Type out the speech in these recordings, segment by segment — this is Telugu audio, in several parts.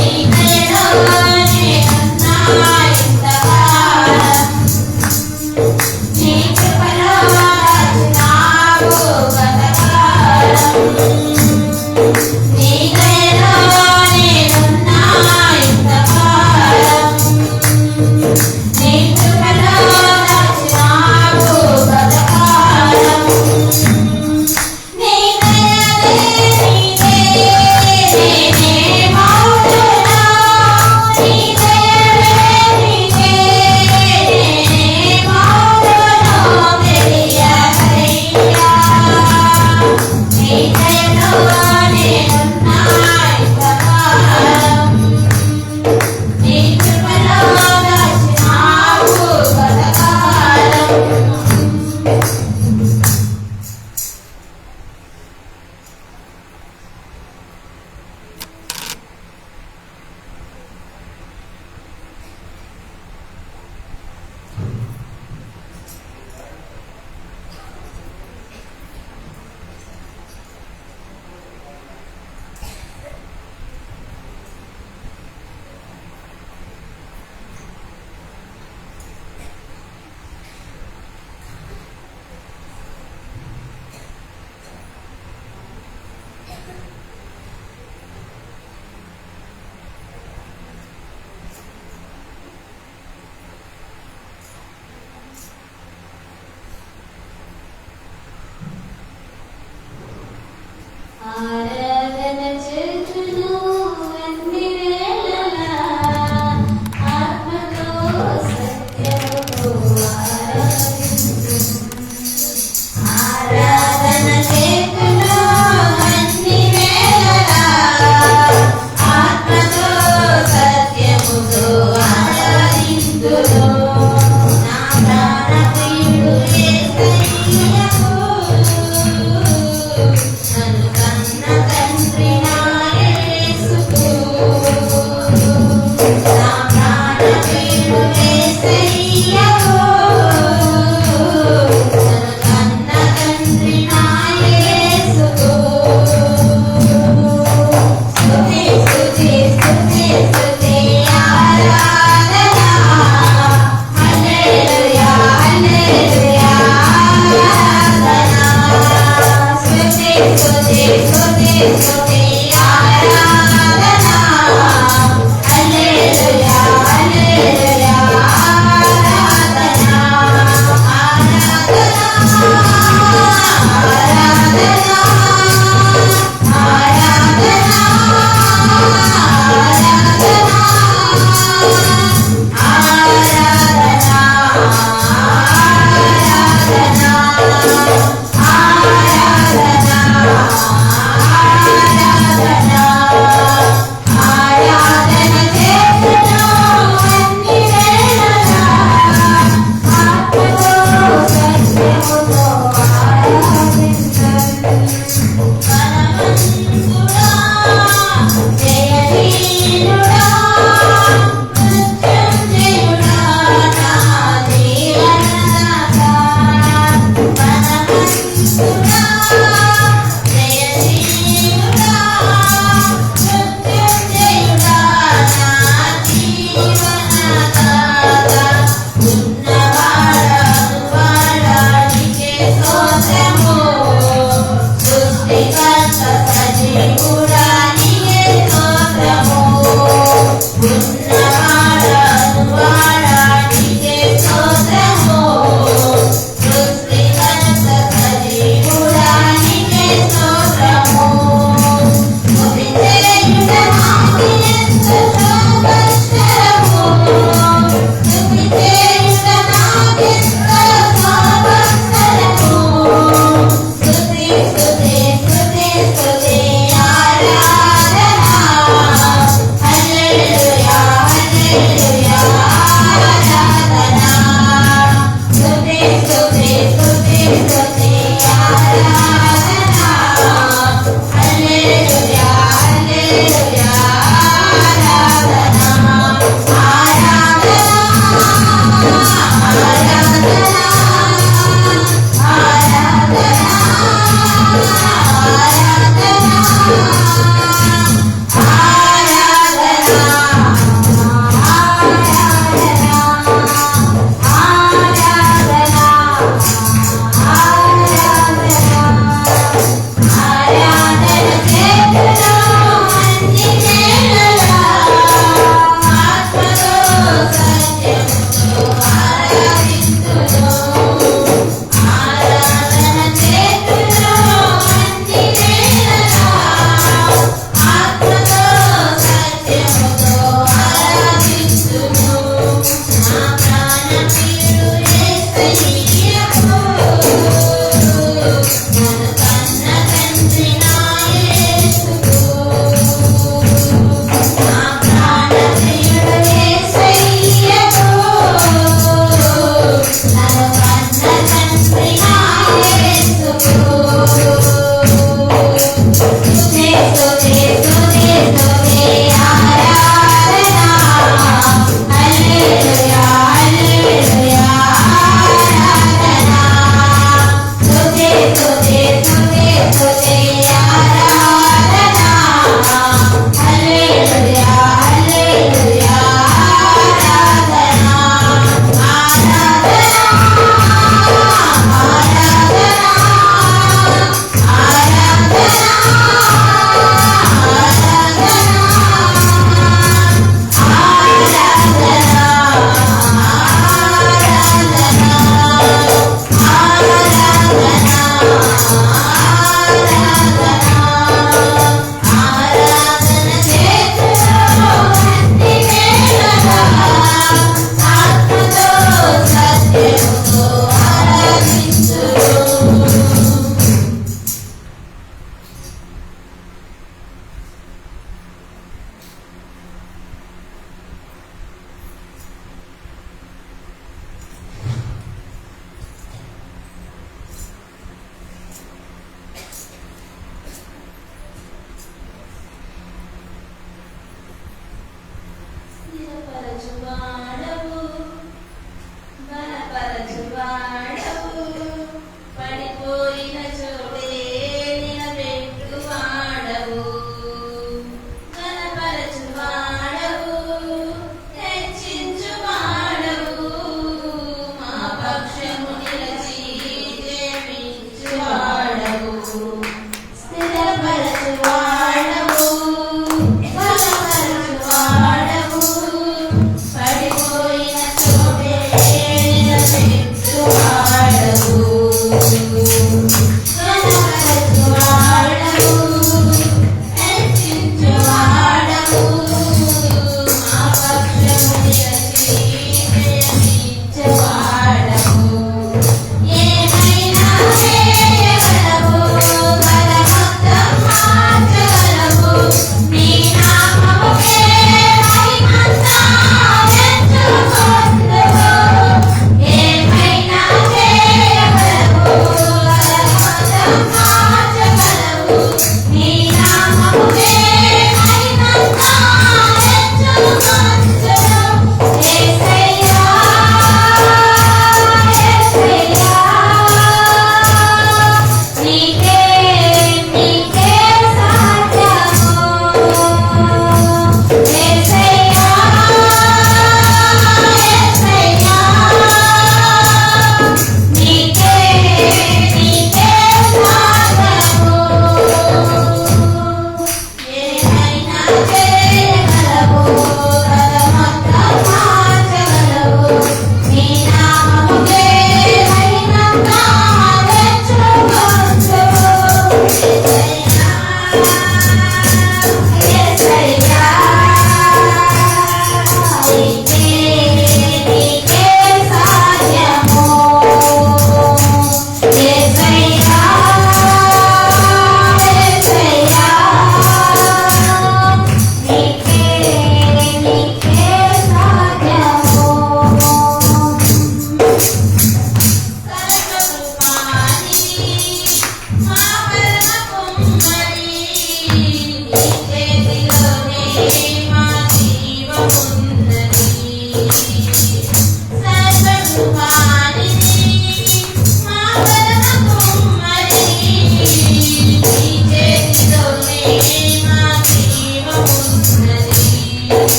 నీ దయలో నేనున్నా ఇంతగా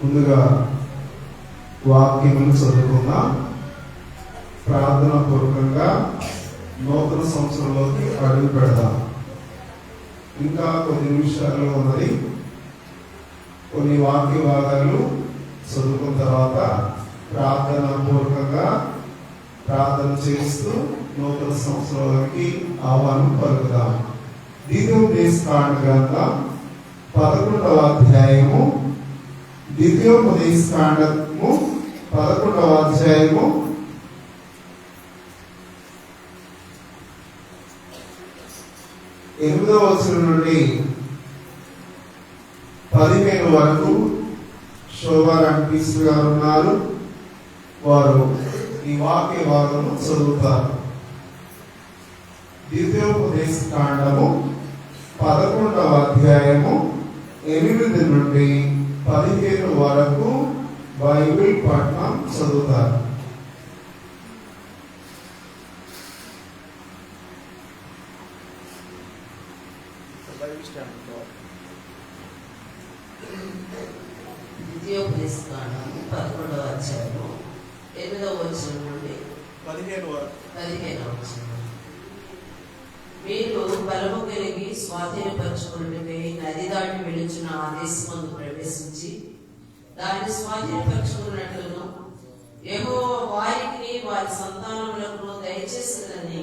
ముందుగా వాక్యములు చదువుకుందాం. ప్రార్థన పూర్వకంగా నూతన సంవత్సరంలోకి అడుగు పెడదాం. ఇంకా కొన్ని నిమిషాలు ఉన్నది. కొన్ని వాక్య భాగాలు చదువుకున్న తర్వాత ప్రార్థన పూర్వకంగా ప్రార్థన చేస్తూ నూతన సంవత్సరంలోకి ఆహ్వానం పలుకుదాం. ద్వితీయోపదేశకాండ గ్రంథం 11వ అధ్యాయము, ద్వితీయోపదేశకాండము 11వ అధ్యాయము 8వ వచనం నుండి 15 వరకు శోభారాణి పీసు గారు ఉన్నారు. వారు ఈ వాక్య భాగము చదువుతారు. ద్వితీయోపదేశకాండము 11వ అధ్యాయము 8 నుండి 15 వరకు బైబిల్ పఠనం చదువుతారు. ద్వితీయోపదేశకాండము 11వ అధ్యాయము 8వ వచనం నుండి 15వ వచనం. మీరు బలము కలిగి స్వాధీనపరచుకున్నట్టుకై నది దాటి వెలుచున్న ఆ దేశమందు ప్రవేశించి దాన్ని స్వాధీనపరచుకున్నట్లును యెహోవా వారికి వారి సంతానములకు దయచేసినని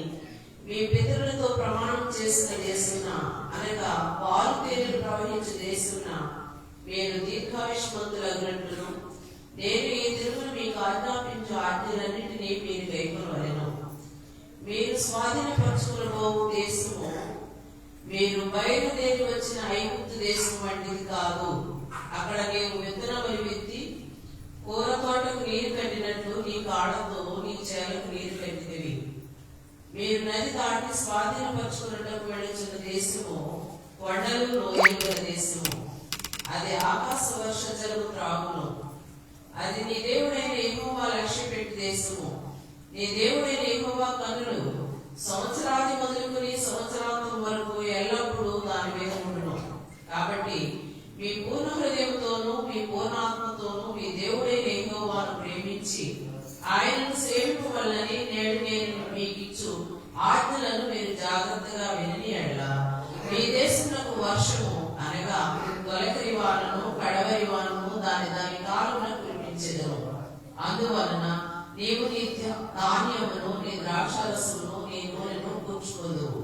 మీ పితరులతో ప్రమాణం చేసిన దేశమున, అనగా పాలు తేనెలు ప్రవహించే దేశమున మీరు దీర్ఘాయుష్మంతులగునట్లును నేను ఈ దినమున మీకు ఆజ్ఞాపించు ఆజ్ఞలన్నింటినీ మీరు గైకొనవలెను. మీరు స్వాధీనపరచుకునబోవు దేశము మీరు బయలుదేరి వచ్చిన ఐగుప్తు దేశం వంటిది కాదు. అక్కడ నీవు విత్తనములు విత్తి కూర తోటకు నీరు కట్టినట్లు నీ కాడతో నీ చేలకు నీరు కట్టినవి. మీరు నది దాటి స్వాధీనపరచుకున్నట్టు వెళ్ళిన దేశము కొండలు లోయల దేశము. అది ఆకాశ వర్ష జలము త్రాగును. అది నీ దేవుడైన యెహోవా లక్ష్యపెట్టి దేశము. నీ దేవుడైన యెహోవా కన్నులు సంవత్సరాది మొదలుకొని సంవత్సరాంతం వరకు ఎల్లప్పుడూ దాని మీద ఉండును. కాబట్టి మీ పూర్ణ హృదయంతోనూ మీ పూర్ణాత్మతోనూ మీ దేవుడైన యెహోవాను ప్రేమించి ఆయనను సేవింపవలనని నేడు నేను మీకు ఇచ్చు ఆజ్ఞలను మీరు జాగ్రత్తగా వినని ఎడల మీ దేశమునకు వర్షము, అనగా తొలకరి వానను కడవరి వానను దాని కాలమున కురిపించెదను. అందువలన నీవు నీ ధాన్యమును, నీ ద్రాక్షరసమును, నీ నూనెను కూర్చుకోదువు.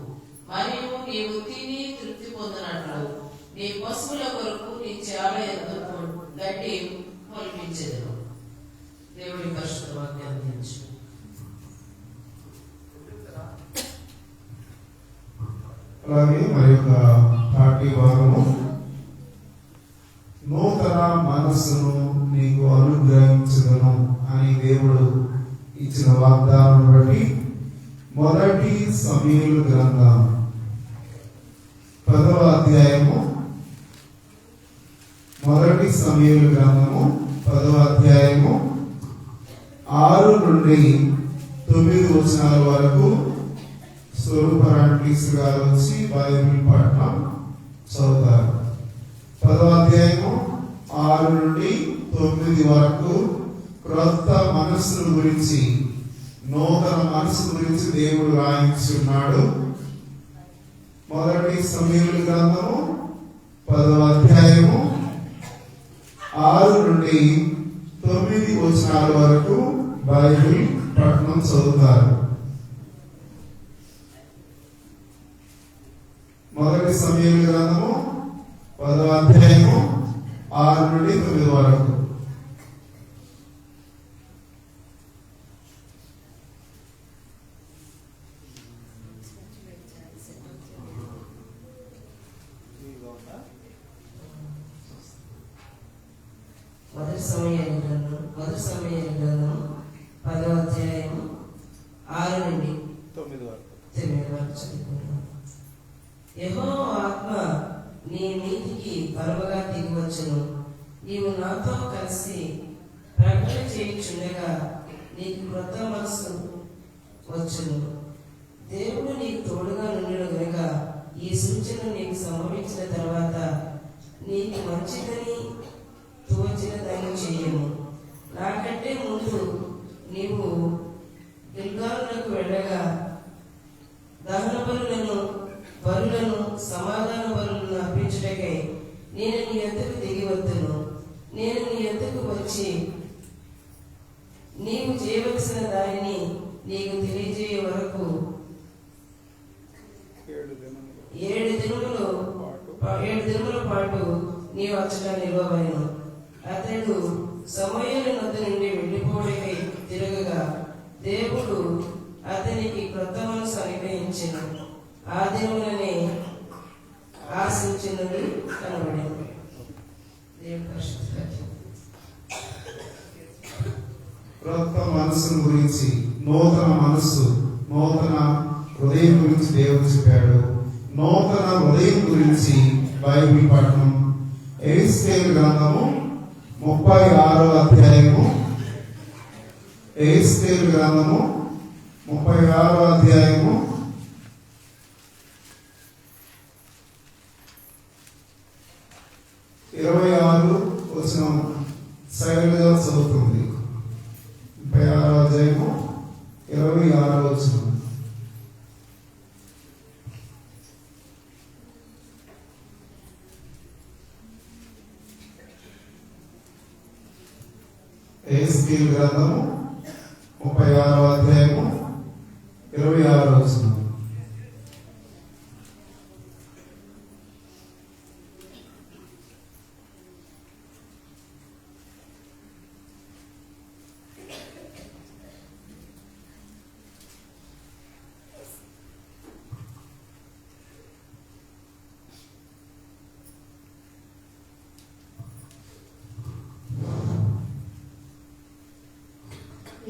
మరియు నీవు తిని తృప్తి పొందినట్లు నీ పశువుల కొరకు నీ చేల యందు గడ్డి మొలిపించెదరు. దేవుడి పరిశుద్ధ వాక్యాన్ని అందించు. అలాగే మరి యొక్క పార్టీ భాగము, నూతన మనస్సును నీకు అనుగ్రహించును అని దేవుడు ఇచ్చిన వాగ్దానం బట్టి మొదటి సమూయేలు గ్రంథం 10వ అధ్యాయము, మొదటి సమూయేలు గ్రంథము 10వ అధ్యాయము 6 నుండి 9 వచనాల వరకు స్వరూపరాంటీస్ గారు వచ్చి బైబిల్ పఠనం చదువుతారు. 10వ అధ్యాయము 6 నుండి 9 వరకు క్రొత్త మనస్సుల గురించి, నూతన మనస్సు గురించి దేవుడు రాయించున్నాడు. మొదటి సమూయేలు గ్రంథము 10వ అధ్యాయము 6 నుండి 9 వచనాల వరకు బైబిల్ పఠనం చదువుతారు. మొదటి సమూయేలు గ్రంథము 10వ అధ్యాయము 6 నుండి 9 వరకు. మొదటి సమూయేలు గ్రంథం 10వ అధ్యాయం 6 నుండి 9 వరకు చదువుకుందాం. యెహోవా ఆత్మ నీ మీదికి బలముగా దిగివచ్చును. నీవు నాతో కలిసి ప్రకటన చేయుచుండగా నీకు క్రొత్త మనస్సు వచ్చును. దేవుడు నీకు తోడుగా నుండును గనుక ఈ సూచన నీకు సంభవించిన తర్వాత నీకు మంచిదని తోచిన దాన్ని చేయము. నాకంటే ముందు నీవు గిల్గాలునకు వెళ్ళగా దహన బలులను సమాధాన బలులను అర్పించుటకై నేను నీ యొద్దకు దిగి వద్దును. నేను నీ యొద్దకు వచ్చి నీవు చేయవలసిన దానిని నీకు తెలియజేయ వరకు 7 దినముల పాటు నీవు అచ్చట నిలవబడెను. అతడు సమూయేలు నొద్ద నుండి వెళ్ళిపోవడకై తిరగగా దేవుడు అతనికి క్రొత్త మనసు అనుగ్రహించెను. ఆ దినములనే ఆశించినది కనబడింది. దేవుని పరిశుద్ధ వాక్యం. క్రొత్త మనస్సు గురించి, నూతన మనస్సు, నూతన హృదయం గురించి దేవుడు చెప్పాడు. నూతన హృదయం గురించి బైబిల్ పఠనం ఎహెజ్కేలు గ్రంథము 36వ అధ్యాయము, ఎహెజ్కేలు గ్రంథము 36వ అధ్యాయము 26 వచనం శైలజ చదువుతుంది. 36వ అధ్యాయము 26వ వచనం. ఎహెజ్కేలు గ్రంథము 36వ అధ్యాయము 26వ వచనం.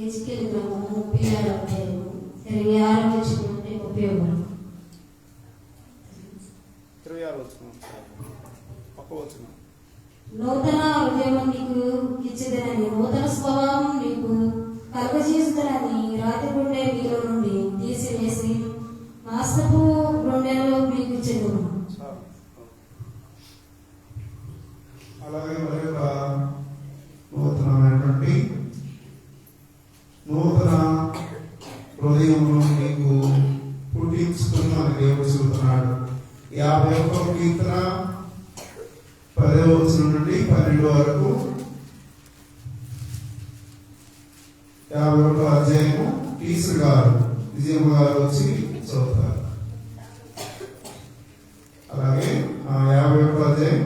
ఎహెజ్కేలు గ్రంథము 36వ అధ్యాయము 26వ వచనం నుండి 30వ వరకు. 26వ వచనం. నూతన హృదయం నీకు ఇచ్చేదనని, నూతన స్వభావం నీకు కలుగజేస్తుందని రాతిగుండె మీలో నుండి తీసివేసి మాంసపు గుండెలో మీకు ఇచ్చెదను. అలాగే మరి ఒక నూతనమైనటువంటి నూతన హృదయమును నీకు పుట్టించుతున్నాను దేవుడు చెబుతున్నాడు. 51వ కీర్తన 10వ వచనం నుండి 12 వరకు. 51వ అధ్యాయము టీచర్ గారు విజయమ్మ గారు వచ్చి చదువుతారు. అలాగే 51వ అధ్యాయం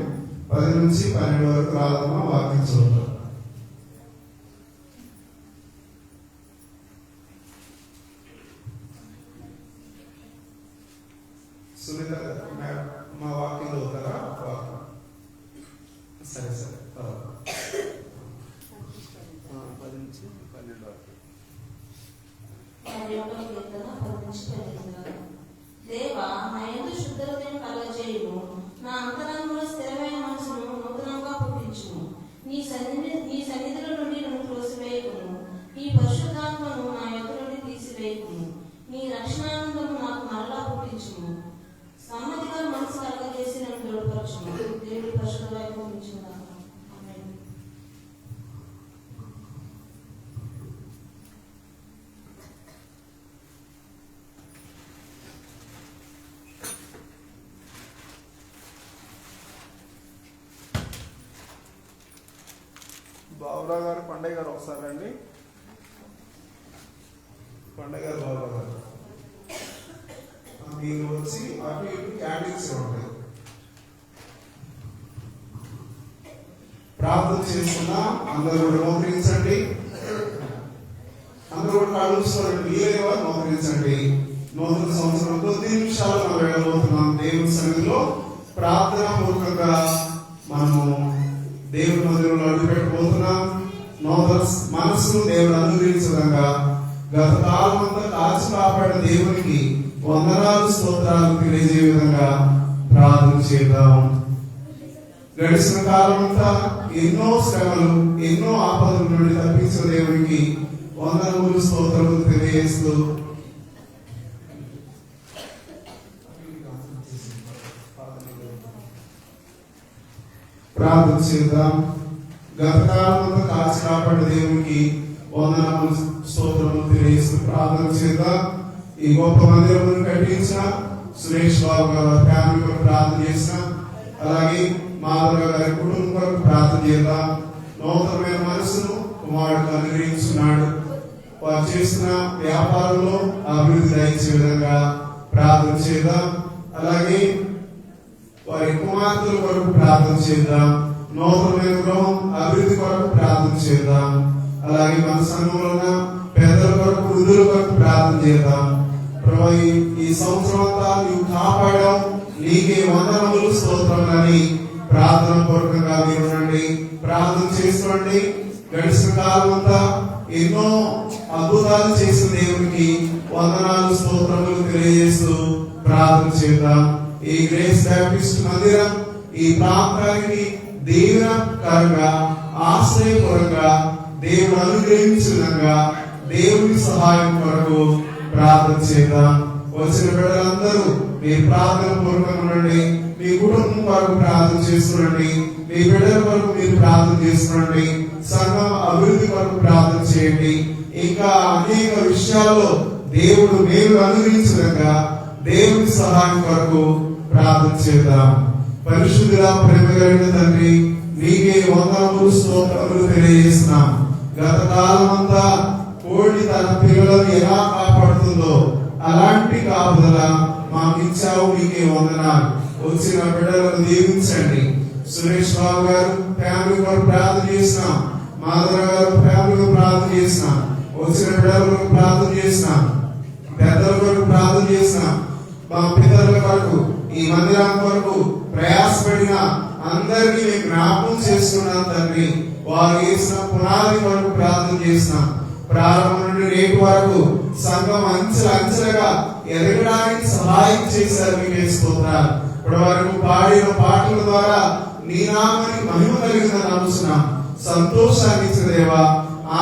10 నుంచి 12 వరకు రాదమ్మ వాక్యం చదువుతారు. సునీత మా వాక్యం చదువుతారా? సరే 10 నుంచి 12 వరకు. దేవా, నా యందు శుద్ధ హృదయం కలగజేయుము, నా అంతరంగంలో స్థిరమైన మనసును నూతనంగా పుట్టించుము. నీ సన్నిధిలో నుండి నన్ను త్రోసివేయకుము, నీ పరిశుద్ధాత్మను నా యొద్ద నుండి తీసివేయకుము. నీ రక్షణానందము నాకు మరలా పుట్టించుము, సమ్మతిగా మనసు కలగజేసి నన్ను దృఢపరచుము. దేవుడి పరిశుద్ధ వైపు ఉంచుదాం. ఆమేన్. బాబురావు గారు, పండగ గారు ఒకసారి రండి. పండగ గారు, బాబురావు గారు మీరు వచ్చి అటు ఇటు క్యాండిల్స్ ఉంటాయి. ప్రార్థన చేసుకున్నా అందరూ కూడా మోకరించండి. అందరూ కూడా కళ్ళు మూసుకోండి. వీలైన వారు మోకరించండి. నూతన సంవత్సరం కొద్ది నిమిషాలు మనం వెళ్ళబోతున్నాం. దేవుని సన్నిధిలో ప్రార్థన పూర్వకంగా మనము దేవుని మందిరంలో అడుగు పెట్టబోతున్నాం. నూతన మనసును దేవుడు అనుగ్రహించడంగా గత కాలం అంతా కాచి కాపాడిన దేవునికి వందనాలు స్తోత్రాలు తెలియజే విధంగా ప్రార్థన చేద్దాం. గడిచిన కాలం అంతా ఎన్నో శ్రమలు, ఎన్నో ఆపదల నుండి తప్పించిన దేవునికి వందనములు స్తోత్రములు తెలియజేస్తూ ప్రార్థన చేద్దాం. గత కాలం అంతా కాచి కాపాడిన దేవునికి వందనములు స్తోత్రములు తెలియజేస్తూ ప్రార్థన చేద్దాం. ఈ గొప్ప మందిరం కట్టించిన సురేష్ బాబు గారు ఫ్యామిలీ కొరకు ప్రార్థన చేసిన, అలాగే మాధవ గారి కుటుంబం కొరకు ప్రార్థన చేద్దాం. నూతనమైన మనసును కుమారుడు అనుగ్రహించున్నాడు. వారు చేసిన వ్యాపారంలో అభివృద్ధి దయచే విధంగా ప్రార్థన చేద్దాం. అలాగే వారి కుమార్తెల కొరకు ప్రార్థన చేద్దాం. నూతనమైన గృహం అభివృద్ధి కొరకు ప్రార్థన చేద్దాం. అలాగే మన సంఘంలో ఉన్న పెద్దల కొరకు, వృద్ధుల కొరకు ప్రార్థన చేద్దాం. ప్రభు, ఈ సంవత్సరం అంతా నీవు కాపాడావు, నీకే వందనములు స్తోత్రములని ప్రార్థన పూర్వకంగా వినండి, ప్రార్థన చేసుకోండి. గడిచిన కాలం అంతా ఎన్నో అద్భుతాలు చేసిన దేవునికి వందనాలు స్తోత్రములు తెలియజేస్తూ ప్రార్థన చేద్దాం. ఈ గ్రేస్ బ్యాప్టిస్ట్ మందిరం ఈ ప్రాంతానికి దీవెనకరంగా, ఆశ్రయకరంగా దేవుడు అనుగ్రహించిన విధంగా దేవుని సహాయం కొరకు ప్రార్థన చేద్దాం. వచ్చిన బిడ్డలందరూ మీ ప్రార్థన పూర్వకంగా ఉండండి. మీ కుటుంబం కొరకు ప్రార్థన చేస్తుండండి. మీ బిడ్డల కొరకు మీరు ప్రార్థన చేస్తుండండి. సంఘం అభివృద్ధి కొరకు ప్రార్థన చేయండి. ఇంకా అనేక విషయాల్లో దేవుడు మేలు అనుగ్రహించగా దేవుని సహాయం కొరకు ప్రార్థన చేద్దాం. పరిశుద్ధుల ప్రేమ కలిగిన తండ్రి, నీకే వందనములు స్తోత్రములు తెలియజేస్తున్నాం. గత కాలం అంతా కోడి తన పిల్లలను ఎలా కాపాడుతుందో అలాంటి కాపుదల మాకు ఇచ్చావు, నీకే వందనాలు. వచ్చిన బిడ్డలను దీవించండి. సురేష్ బాబు గారు ఫ్యామిలీ కొరకు ప్రార్థన చేసినాం. మాధవ గారు ఫ్యామిలీ ప్రార్థన చేసినాం. వచ్చిన బిడ్డల కొరకు ప్రార్థన చేసినాం. పెద్దల కొరకు ప్రార్థన చేసినాం. మా పితరుల కొరకు, ఈ మందిరం కొరకు ప్రయాసపడిన అందరినీ మేము జ్ఞాపకం చేసుకున్నాం తండ్రి. వారు వేసిన పునాది కొరకు ప్రార్థన చేసినాం. ప్రారంభం నుండి నేటి వరకు సంఘం అంచెలుగా ఎదగడానికి సహాయం చేశారు. మీకే స్తోత్రాలు. ఇప్పటి వరకు పాడిన పాటల ద్వారా నీ నామానికి మహిమ కలిగిందని నమ్ముతున్నాం. సంతోషాన్ని ఇచ్చిన దేవా,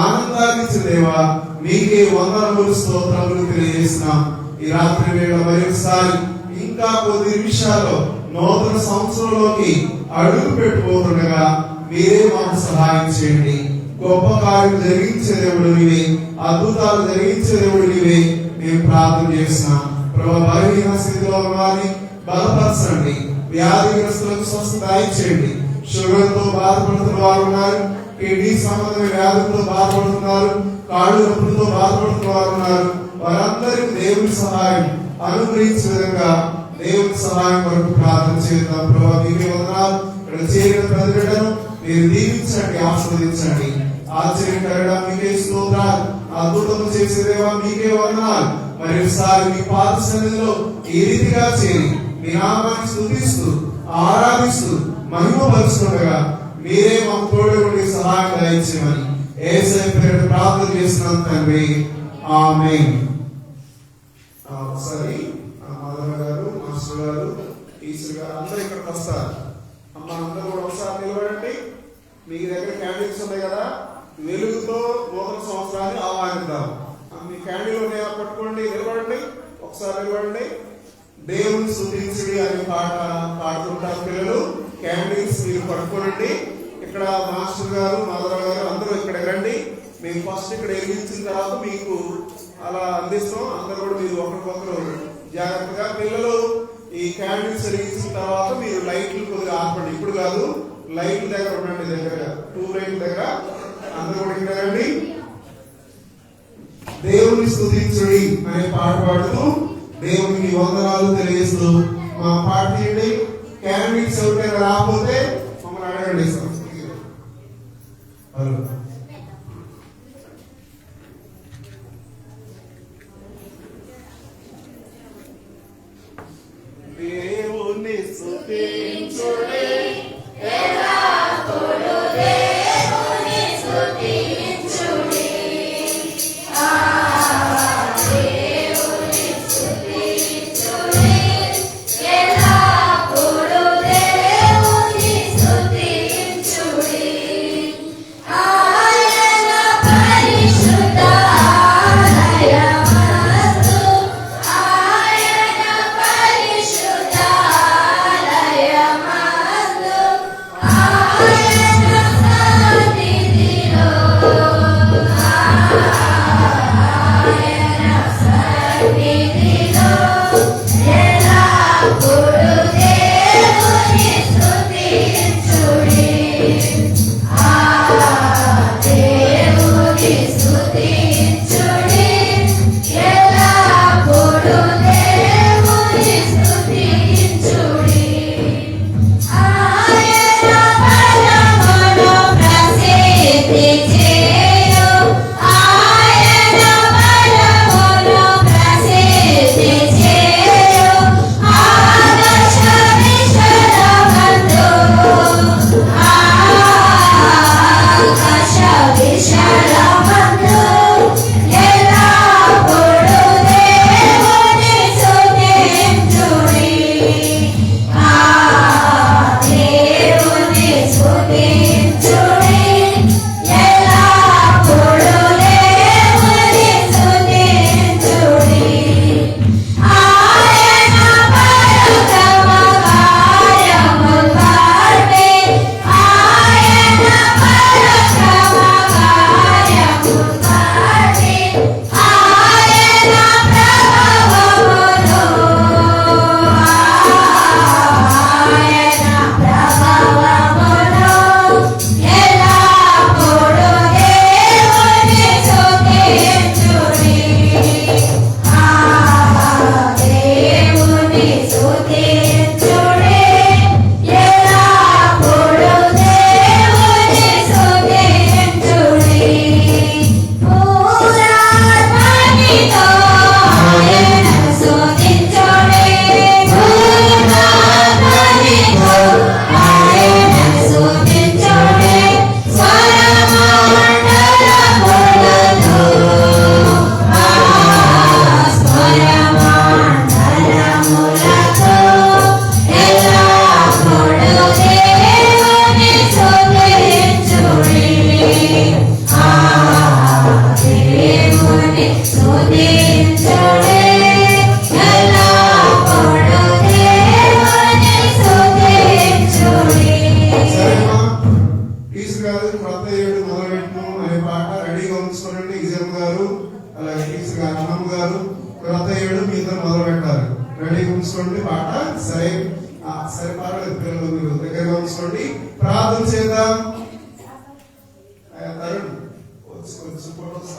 ఆనందాన్ని ఇచ్చిన దేవా, మీకే వందనములు స్తోత్రములు తెలియజేస్తున్నాం. ఈ రాత్రి వేళ మరొకసారి ఇంకా కొద్ది నిమిషాల్లో నూతన సంవత్సరంలోకి అడుగు పెట్టిపోతుండగా మీరే మాకు సహాయం చేయండి. గొప్ప కార్యం జరిగించే దేవుడు నీవే, అద్భుతాలు జరిగించే దేవుడు నీవే. మేము ప్రార్థన చేస్తున్నాం. ప్రభు, బలహీన స్థితిలో వారిని బలపరచండి. వ్యాధిగ్రస్తులకు స్వస్థత ఇచ్చేయండి. షుగర్ తో బాధపడుతున్న వారు ఉన్నారు, కిడ్నీ సంబంధమైన వ్యాధులతో బాధపడుతున్నారు, కాళ్ళు నొప్పులతో బాధపడుతున్న వారు ఉన్నారు. వారందరికీ దేవుని సహాయం అనుగ్రహించే విధంగా దేవుని సహాయం కొరకు ప్రార్థన చేద్దాం. ప్రభావ మీకే వందనాలు. ఇక్కడ చేరిన ప్రతి బిడ్డను మీరు దీవించండి, ఆశీర్వదించండి. ఆశ్చర్యకరణ మీకే స్తోత్రాలు. అద్భుతము చేసే దేవా మీకే వందనాలు. మరి ఒకసారి మీ పాద సన్నిధిలో ఈ రీతిగా చేరి మీ నామాన్ని స్తుతిస్తూ ఆరాధిస్తూ మహిమపరుస్తుండగా మీరే మాకు తోడు ఉండి సహాయం దయచేయమని యేసయ్య పేరిట ప్రార్థన చేస్తున్నాం తండ్రి. ఆమేన్. ఒకసారి మాధవ గారు, మాస్టర్ గారు, టీచర్ గారు అందరూ ఇక్కడికి వస్తారు. అమ్మ అందరూ కూడా ఒకసారి నిలబడండి. మీ దగ్గర క్యాండిల్స్ ఉన్నాయి కదా, వెలుగుతో నూతన సంవత్సరాన్ని ఆహ్వానిద్దాం. మీ క్యాండిల్ ఉన్నాయా పట్టుకోండి, నిలబడండి, ఒకసారి నిలబడండి. దేవుని స్తుతించుడి అనే పాట పాడుతుంటారు పిల్లలు. క్యాండిల్స్ మీరు పట్టుకోనండి. ఇక్కడ మాస్టర్ గారు, మాధవ గారు అందరూ ఇక్కడ రండి. మేము ఫస్ట్ ఇక్కడ వెలిగించిన తర్వాత మీకు అలా అందిస్తాం. అందరూ కూడా మీరు ఒకరికొకరు జాగ్రత్తగా పిల్లలు ఈ క్యాండిల్స్ వెలిగించిన తర్వాత మీరు లైట్లు కొద్దిగా ఆపండి. ఇప్పుడు కాదు, లైట్ల దగ్గర ఉండండి, దగ్గరగా 2 లైట్ల దగ్గర అందరూ కూడా ఇక్కడ రండి. దేవుని స్తుతించుడి అనే పాట పాడుతూ దేవునికి వందనాలు తెలియజేస్తూ మా పాట తీయండి. క్యాండిల్స్ ఎవరికైనా రాకపోతే మమ్మల్ని అడగండి. హలో దేవుని స్తుతించుడి ఉంచుకోండి పాట. సరే సరే పర్వాలేదు పిల్లలు, మీరు దగ్గరగా ఉంచుకోండి. ప్రార్థన చేద్దాం. తరుణ్ వచ్చి కొంచెం ఫోటోస్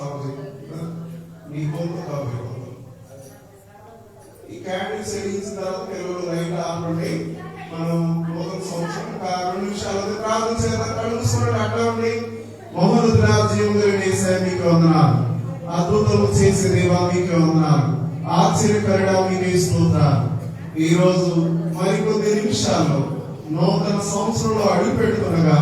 ఈ గొంతు కాబట్టి ఈ క్యాండిల్స్ వెలిగించిన తర్వాత తెలుగులో లైట్ ఆపండి. మనం నూతన సంవత్సరం 2 నిమిషాలు ప్రార్థన చేద్దాం. కళ్ళు మూసుకున్నట్టు అట్లా ఉండి. మహోన్నతుడా జీవము కలిగిన యేసయ్య మీకు వందనాలు. అద్భుతము చేసే దేవా మీకు వందనాలు. ఆశ్చర్యకరుడా మీకే స్తోత్రాలు. ఈ రోజు మరికొద్ది నిమిషాల్లో నూతన సంవత్సరంలో అడుగు పెడుతుండగా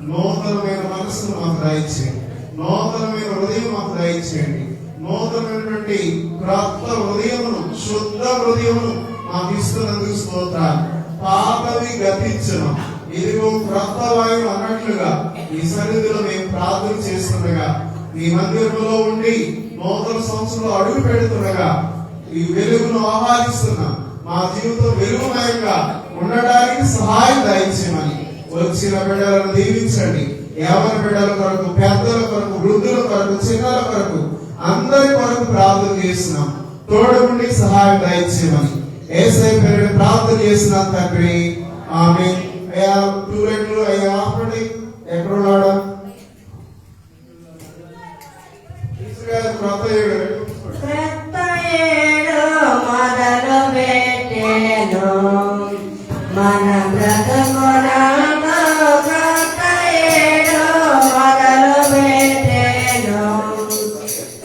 నూతనమైన మనసును మాకు దయచేయండి. నూతనమైన హృదయం మాకు దయచేయండి. నూతనమైనటువంటి క్రొత్త హృదయమును, శుద్ధ హృదయమును మాకు ఇస్తున్నందుకు స్తోత్రాలు. పాతవి గతించను, ఇదిగో క్రొత్త వాయువు అన్నట్లుగా ఈ సన్నిధిలో మేము ప్రార్థన చేస్తుండగా ఈ మందిరంలో ఉండి నూతన సంవత్సరంలో అడుగు పెడుతుండగా ఈ వెలుగును ఆహ్వానిస్తున్నా మా జీవితం వెలుగుమయంగా ఉండడానికి సహాయం దయచేయమని వచ్చిన బిడ్డలను దీవించండి. యవన బిడ్డల కొరకు, పెద్దల కొరకు, వృద్ధుల కొరకు, చిన్నల కొరకు అందరి కొరకు ప్రార్థన చేస్తున్నాం. తోడుగుండి సహాయం దయచేయమని యేసయ్య పేరిట ప్రార్థన చేస్తున్నాం తండ్రి. ఆమేన్. అయ్యా టూలెట్లు అయ్యా ఆపండి. ఎక్కడున్నాడా క్రొత్త ఏడు మొదలు పెట్టేను మన బ్రతుకునందు క్రొత్త ఏడు మొదలు పెట్టేను.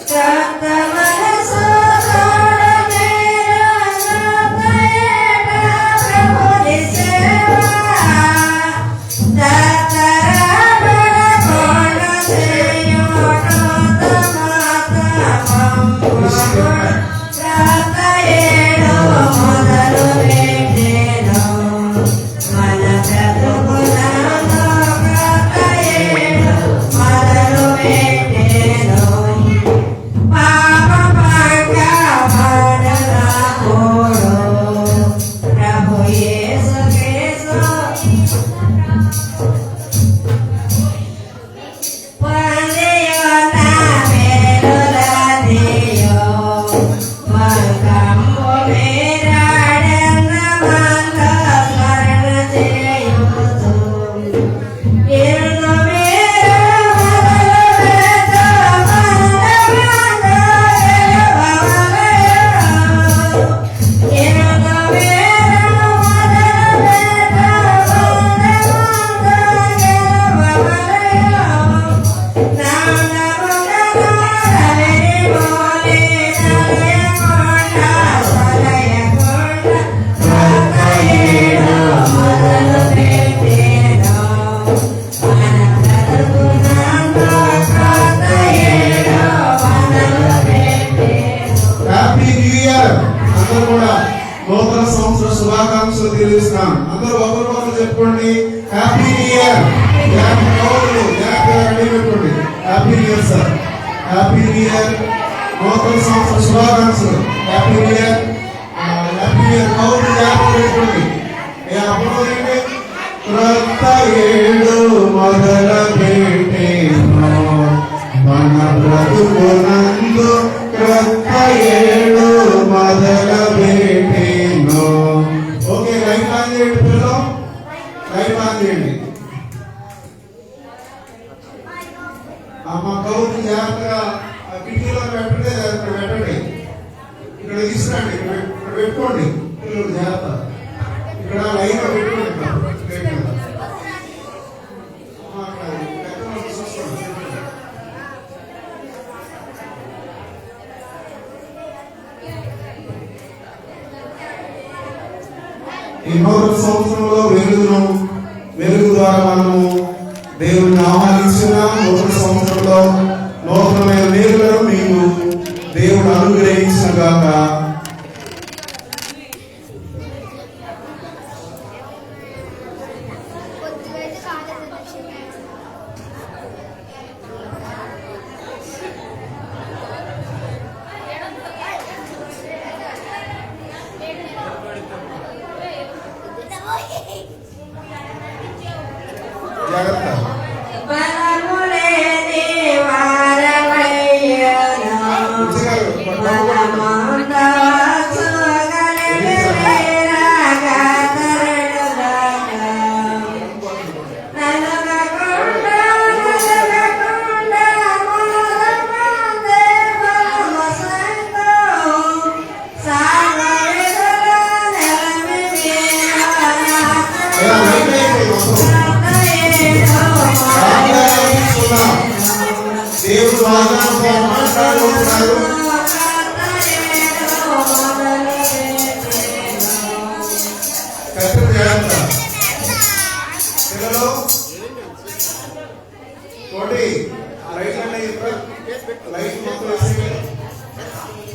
క్రొత్త మనసు తోడమేరు క్రొత్త ఏట ప్రభుని సేవ దత్తరబడకొండ చేయుట క్రొత్త ఏడు మొదలు పెట్టేను మన బ్రతుకునందు క్రొత్త ఏడు మొదలు పెట్టేను. పాప పండగ ప్రభు యేసు క్రీస్తు పొందియో నా మేలులనియో మార్గము మీరాడెన్నమంత స్మరణ చేయుచు. ఇరుగు మీరు హ్యాపీ న్యూ ఇయర్. అందరూ కూడా నూతన సంవత్సర శుభాకాంక్షలు తెలియజేస్తున్నాం. అందరూ ఒకరికొకరు చెప్పుకోండి హ్యాపీ న్యూ ఇయర్. పెట్టుకోండి happy new year sir. Happy new year. నూతన సంవత్సర శుభాకాంక్షలు. Happy new year. Happy new year. కౌలు పెట్టుకోండి. అప్పుడు క్రొత్త ఏడు మొదల పెట్టేను మన బ్రతుకునందు క్రొత్త ఏడు మొదల పెట్టేను. ఓకే, లైట్ ఆన్ చేయండి పిల్లలు. లైట్ ఆన్ చేయండి. మా కౌలు జాగ్రత్తగా కిటికీలో పెట్టండి. పెట్టండి. ఇక్కడ తీసుకురండి. ఇక్కడ పెట్టుకోండి పిల్లలు జాగ్రత్త. ఇక్కడ లైన్ పెట్టుకోండి. ఈ నూతన సంవత్సరంలో వెలుగు ద్వారా మనము దేవుని ఆహ్వానించిన నూతన సంవత్సరంలో నూతనమైన మేలులను మీకు దేవుడు అనుగ్రహించిన గాక. వస్తారు. కట్టెలు జాగ్రత్త పిల్లలు. తోటి లైట్ అంటే లైట్ మొత్తం వేసి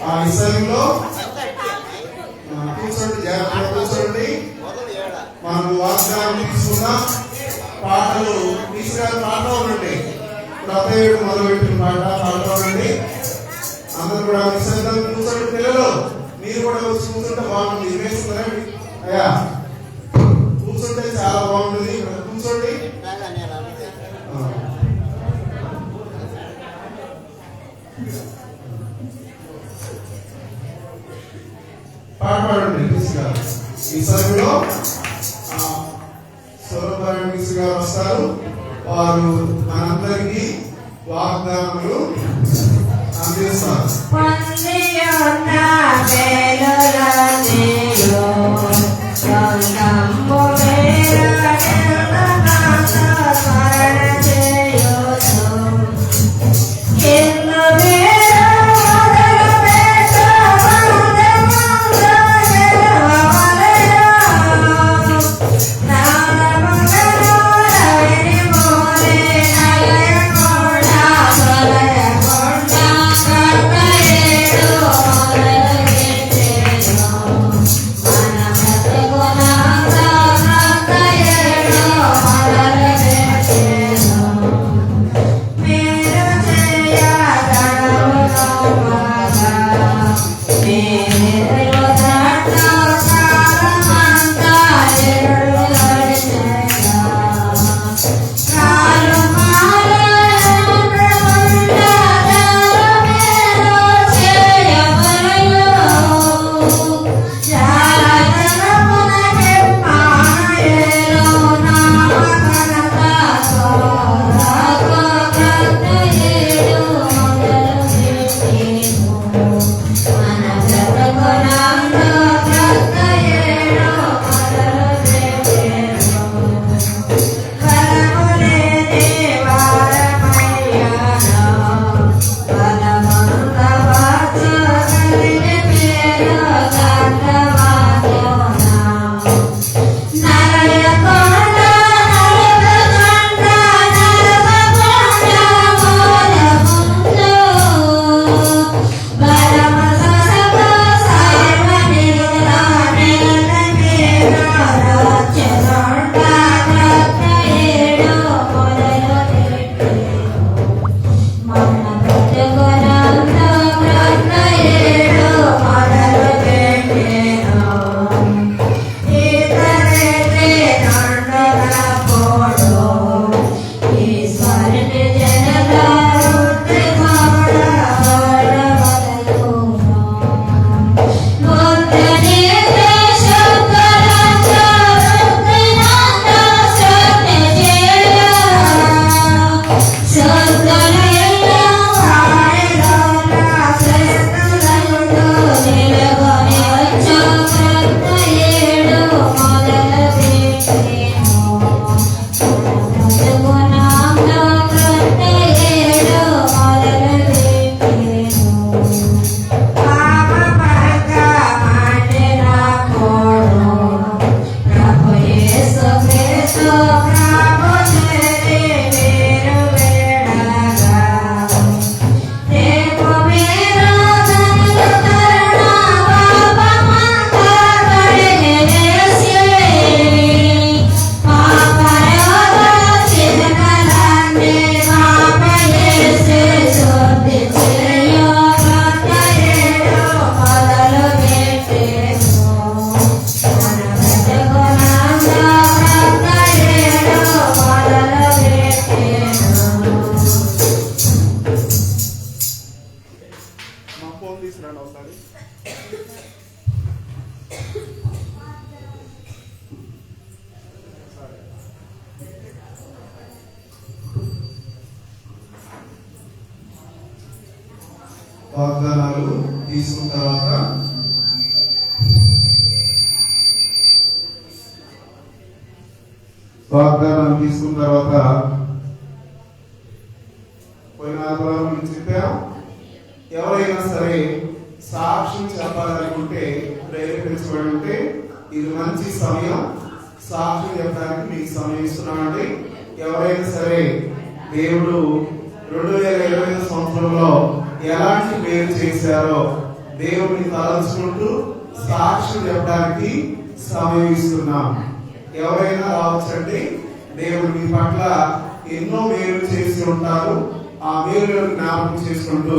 ఆ విషయంలో కూర్చోండి, జాగ్రత్తగా కూర్చోండి. మనం వాగ్దానం తీసుకున్నాం. పాటలు తీసుకురా, పాటలో ఉండండి. ఇప్పుడు అత్తయ్య మొదలుపెట్టిన పాటలో ఉండండి. అందరూ కూడా నిశ్శబ్దం కూర్చోండి. పిల్లలు మీరు కూడా వచ్చి కూర్చుంటే బాగుంటుంది. వేసుకున్నారా అయ్యా? కూర్చుంటే చాలా బాగుంటుంది. ఇక్కడ కూర్చోండి. పాట పాడండి. ఈ సమయంలో స్వరూపారాయణ గారు వస్తారు. వారు మనందరికీ వాగ్దానములు అందిస్తారు. వాగ్దానాలు తీసుకున్న తర్వాత పోయిన ఆదివారం చెప్పాం, ఎవరైనా ఎవరైనా సరే సాక్ష్యం చెప్పాలనుకుంటే ప్రేరేపించబడి ఉంటే ఇది మంచి సమయం సాక్ష్యం చెప్పడానికి మీకు సమయం ఇస్తున్నామండి. ఎవరైనా సరే దేవుడు 2025 సంవత్సరంలో ఎలాంటి మేలు చేశారో దేవుడిని తలంచుకుంటూ సాక్ష్యం చెప్పడానికి సమయం ఇస్తున్నాం. ఎవరైనా రావచ్చండి. దేవుడు మీ పట్ల ఎన్నో మేలు చేసి ఉంటారు. ఆ మేలులను జ్ఞాపకం చేసుకుంటూ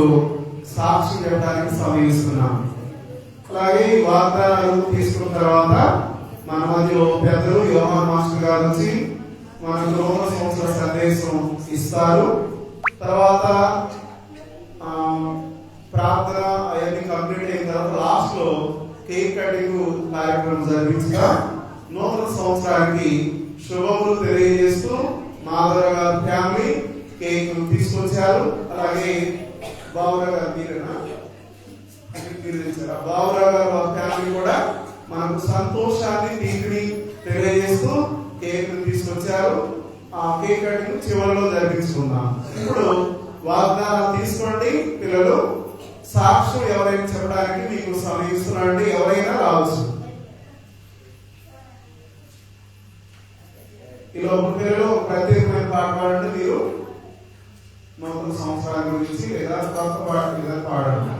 సాక్ష్యం చెప్పడానికి సమయం ఇస్తున్నాం. అలాగే ఈ వాగ్దానాలు తీసుకున్న తర్వాత మన మధ్యలో పెద్దలు యోహాన్ మాస్టర్ గారు వచ్చి మనకు నూతన సంవత్సర సందేశం ఇస్తారు. తర్వాత ప్రార్థన అవన్నీ కంప్లీట్ అయిన తర్వాత లాస్ట్ లో కేక్ కటింగ్ కార్యక్రమం జరిపించగా నూతన సంవత్సరానికి శుభములు తెలియజేస్తూ మాధవ గారి ఫ్యామిలీ కేక్ తీసుకొచ్చారు. అలాగే బాబురావు గారు బాబురావు గారు ఫ్యామిలీ కూడా మనకు సంతోషాన్ని తీపిని తెలియజేస్తూ కేక్ తీసుకొచ్చారు. ఆ కేక్ కటింగ్ చివరిలో జరిపించుకుందాం. ఇప్పుడు వాగ్దానాలు తీసుకోండి పిల్లలు. సాక్ష్యం ఎవరైనా చెప్పడానికి మీకు సమయం ఇస్తున్నారండి. ఎవరైనా రావచ్చు. ఇలా పిల్లలు ప్రత్యేకమైన పాట పాడండి. మీరు నూతన సంవత్సరాల గురించి లేదా కొత్త పాట లేదా పాడండి.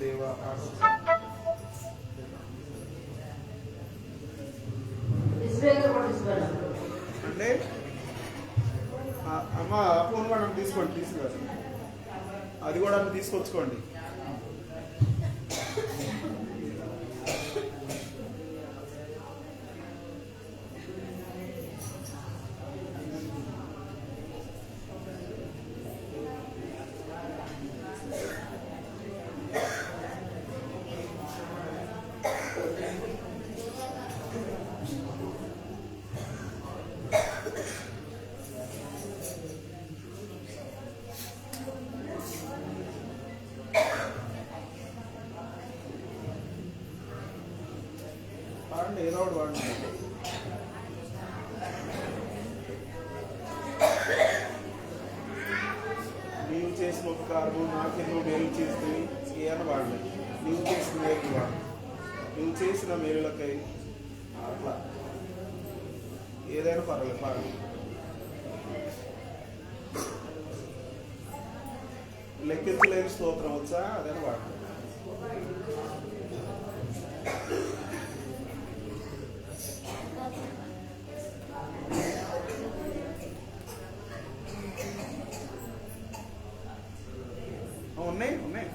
దేవా అంటే అమ్మ ఫోన్ కూడా తీసుకోండి. తీసుకురాదు అది కూడా తీసుకొచ్చుకోండి. ఏదో ఒకటి వాడండి. నీవు చేసిన ఉపకారము నాకెన్నో మేలు చేస్తే ఏమైనా వాడలేదు. నీవు చేసిన మేలు వాడు. నువ్వు చేసిన మేలులకై అట్లా ఏదైనా పర్వాలేదు పాడండి. లెక్కించలేని స్తోత్రం వచ్చా అదైనా వాడండి. ఉన్నాయి ఉన్నాయి.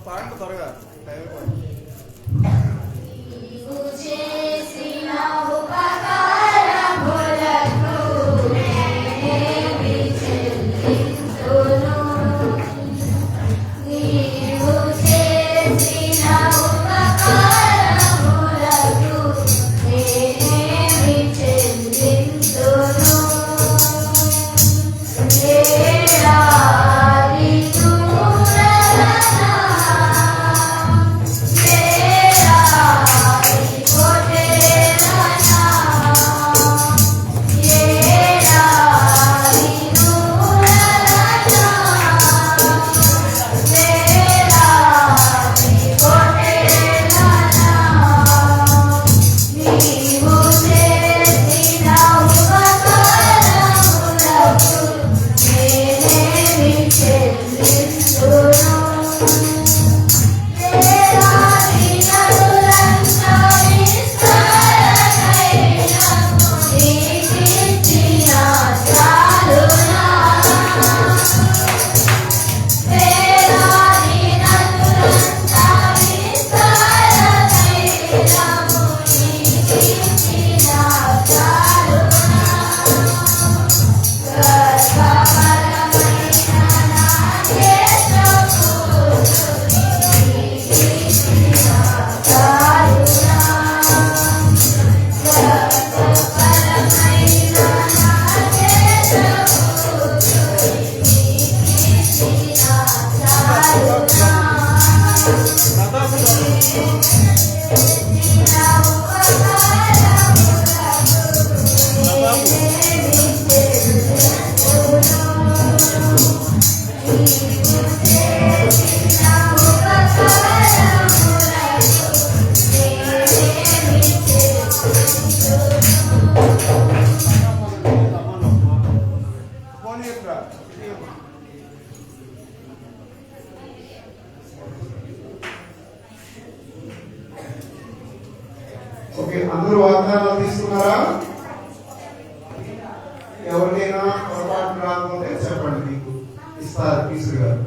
పాట త్వరగా టైం Bye. అందరూ వాగ్దానాలు తీసుకున్నారా? ఎవరికైనా పొరపాటు రాకపోతే చెప్పండి, మీకు ఇస్తారు టీచర్ గారు.